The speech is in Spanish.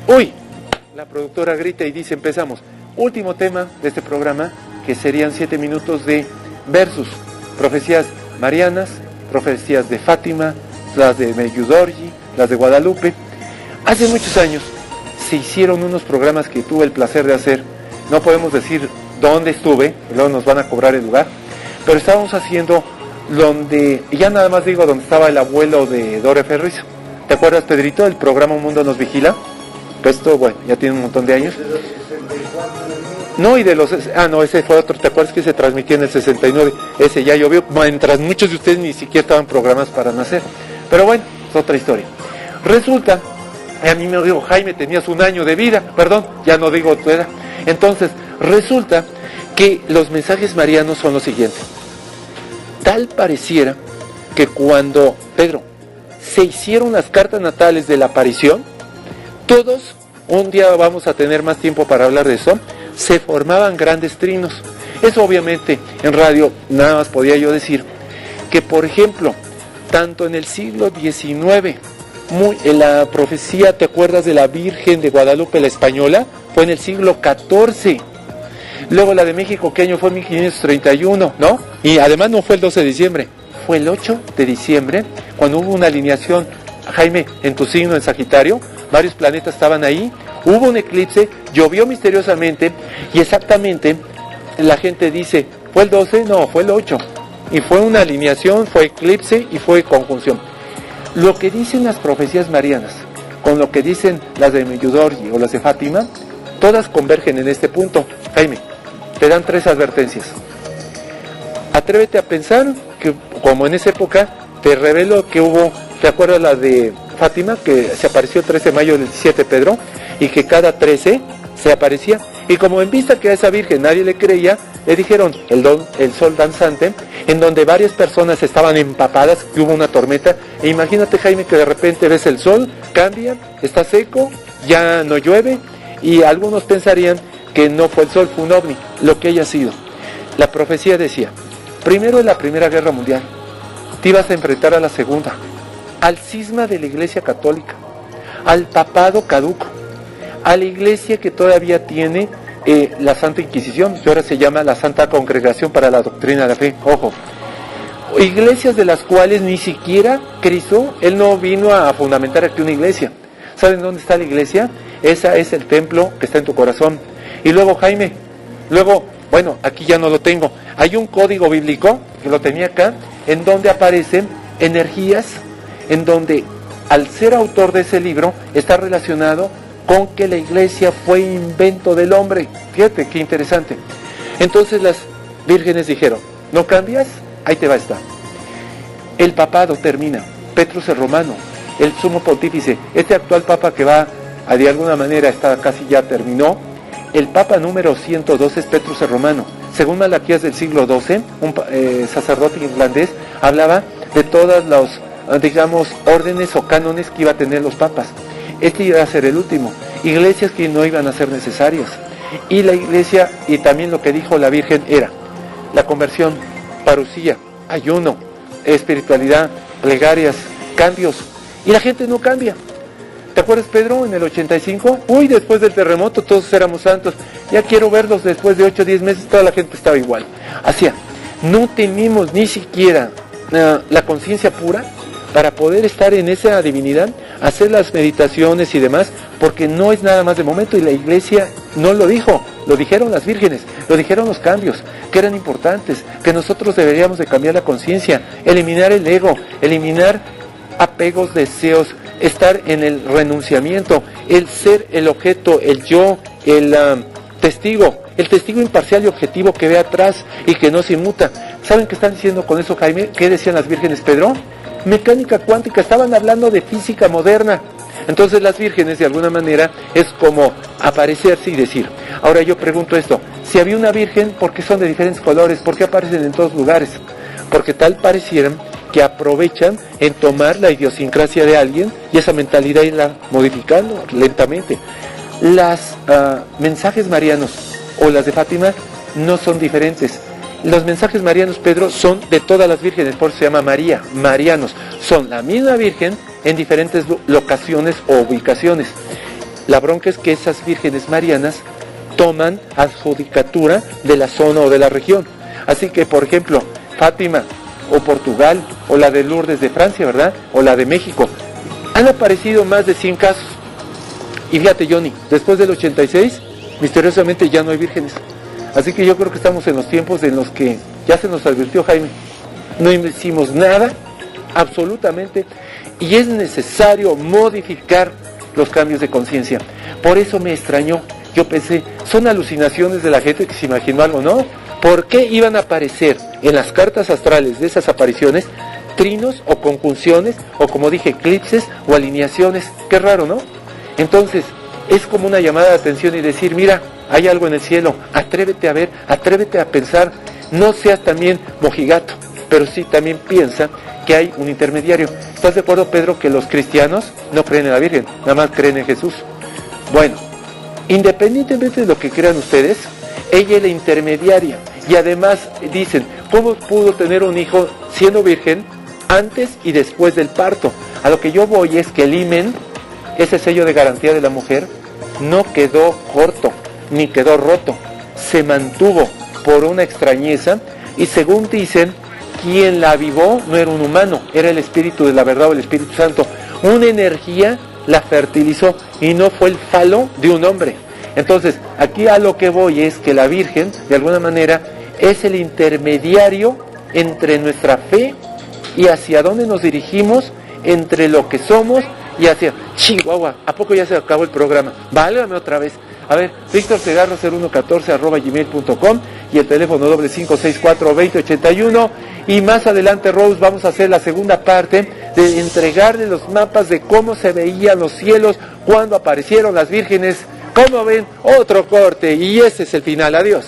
Uy, la productora grita y dice, empezamos. Último tema de este programa, que serían 7 minutos de versus, profecías marianas, profecías de Fátima, las de Meyudorji, las de Guadalupe. Hace muchos años se hicieron unos programas que tuve el placer de hacer. No podemos decir dónde estuve, luego nos van a cobrar el lugar, pero estábamos haciendo donde, ya nada más digo, donde estaba el abuelo de Dore Ferriz. ¿Te acuerdas, Pedrito, del programa Un Mundo Nos Vigila? Pues esto, bueno, ya tiene un montón de años. No, y de los... no, ese fue otro. ¿Te acuerdas que se transmitía en el 69? Ese ya llovió, mientras muchos de ustedes ni siquiera estaban programados para nacer. Pero bueno, es otra historia. Resulta, a mí me dijo, Jaime, tenías 1 año de vida. Perdón, ya no digo tu edad. Entonces, resulta que los mensajes marianos son los siguientes. Tal pareciera que cuando, Pedro, se hicieron las cartas natales de la aparición, todos, un día vamos a tener más tiempo para hablar de eso, se formaban grandes trinos. Eso obviamente en radio nada más podía yo decir que, por ejemplo, tanto en el siglo XIX, en la profecía, ¿te acuerdas de la Virgen de Guadalupe, la española? Fue en el siglo XIV. Luego la de México, ¿qué año fue? 1531, ¿no? Y además no fue el 12 de diciembre, fue el 8 de diciembre, cuando hubo una alineación, Jaime, en tu signo, en Sagitario, varios planetas estaban ahí, hubo un eclipse, llovió misteriosamente, y exactamente la gente dice, ¿fue el 12? No, fue el 8. Y fue una alineación, fue eclipse y fue conjunción. Lo que dicen las profecías marianas, con lo que dicen las de Meyudorji o las de Fátima, todas convergen en este punto. Jaime, te dan 3 advertencias. Atrévete a pensar que, como en esa época, te revelo que hubo, ¿te acuerdas la de Fátima, que se apareció el 13 de mayo del 17, Pedro? Y que cada 13 se aparecía. Y como en vista que a esa virgen nadie le creía, le dijeron el sol danzante, en donde varias personas estaban empapadas, que hubo una tormenta. E imagínate, Jaime, que de repente ves el sol, cambia, está seco, ya no llueve, y algunos pensarían que no fue el sol, fue un ovni, lo que haya sido. La profecía decía, primero en la Primera Guerra Mundial, te ibas a enfrentar a la Segunda, al cisma de la Iglesia Católica, al papado caduco, a la iglesia que todavía tiene la Santa Inquisición, que ahora se llama la Santa Congregación para la Doctrina de la Fe, ojo, iglesias de las cuales ni siquiera Cristo, Él no vino a fundamentar aquí una iglesia. ¿Saben dónde está la iglesia? Esa es el templo que está en tu corazón. Y luego, Jaime, bueno, aquí ya no lo tengo, hay un código bíblico, que lo tenía acá, en donde aparecen energías, en donde al ser autor de ese libro está relacionado con que la iglesia fue invento del hombre. Fíjate qué interesante. Entonces las vírgenes dijeron, ¿no cambias? Ahí te va a estar. El papado termina, Petrus el Romano, el sumo pontífice, este actual papa que va de alguna manera está casi ya terminó. El papa número 102 es Petrus el Romano. Según Malaquías del siglo XII, un sacerdote irlandés hablaba de todas los, digamos, órdenes o cánones que iba a tener los papas. Este iba a ser el último. Iglesias que no iban a ser necesarias. Y la iglesia, y también lo que dijo la Virgen era la conversión, parucía, ayuno, espiritualidad, plegarias, cambios. Y la gente no cambia. ¿Te acuerdas, Pedro, en el 85? Uy, después del terremoto todos éramos santos. Ya quiero verlos después de 8 o 10 meses, toda la gente estaba igual. Así, no tenemos ni siquiera la conciencia pura para poder estar en esa divinidad, hacer las meditaciones y demás, porque no es nada más de momento, y la iglesia no lo dijo, lo dijeron las vírgenes, lo dijeron los cambios, que eran importantes, que nosotros deberíamos de cambiar la conciencia, eliminar el ego, eliminar apegos, deseos, estar en el renunciamiento, el ser el objeto, el yo, el testigo imparcial y objetivo que ve atrás y que no se inmuta. ¿Saben qué están diciendo con eso, Jaime? ¿Qué decían las vírgenes, Pedro? Mecánica cuántica, estaban hablando de física moderna. Entonces las vírgenes de alguna manera es como aparecerse y decir. Ahora yo pregunto esto, si había una virgen, ¿por qué son de diferentes colores? ¿Por qué aparecen en todos lugares? Porque tal parecieran que aprovechan en tomar la idiosincrasia de alguien y esa mentalidad irla modificando lentamente. Las mensajes marianos o las de Fátima no son diferentes. Los mensajes marianos, Pedro, son de todas las vírgenes, por eso se llama María, marianos. Son la misma virgen en diferentes locaciones o ubicaciones. La bronca es que esas vírgenes marianas toman adjudicatura de la zona o de la región. Así que, por ejemplo, Fátima o Portugal, o la de Lourdes de Francia, ¿verdad? O la de México. Han aparecido más de 100 casos. Y fíjate, Johnny, después del 86, misteriosamente ya no hay vírgenes. Así que yo creo que estamos en los tiempos en los que ya se nos advirtió, Jaime. No hicimos nada, absolutamente, y es necesario modificar los cambios de conciencia. Por eso me extrañó. Yo pensé, son alucinaciones de la gente que se imaginó algo, ¿no? ¿Por qué iban a aparecer en las cartas astrales de esas apariciones trinos o conjunciones, o como dije, eclipses o alineaciones? Qué raro, ¿no? Entonces, es como una llamada de atención y decir, mira, hay algo en el cielo, atrévete a ver, atrévete a pensar, no seas también mojigato, pero sí también piensa que hay un intermediario. ¿Estás de acuerdo, Pedro, que los cristianos no creen en la Virgen, nada más creen en Jesús? Bueno, independientemente de lo que crean ustedes, ella es la intermediaria. Y además dicen, ¿cómo pudo tener un hijo siendo virgen antes y después del parto? A lo que yo voy es que el himen, ese sello de garantía de la mujer, no quedó corto, ni quedó roto. Se mantuvo por una extrañeza, y según dicen, quien la avivó no era un humano, era el Espíritu de la verdad o el Espíritu Santo. Una energía la fertilizó y no fue el falo de un hombre. Entonces, aquí a lo que voy es que la Virgen, de alguna manera, es el intermediario entre nuestra fe y hacia dónde nos dirigimos, entre lo que somos y hacia... Chihuahua, ¿a poco ya se acabó el programa? Válgame otra vez. A ver, Víctor Segarra 0114@gmail.com y el teléfono doble 564-2081. Y más adelante, Rose, vamos a hacer la segunda parte de entregarle los mapas de cómo se veían los cielos cuando aparecieron las vírgenes. ¿Cómo ven? Otro corte y ese es el final. Adiós.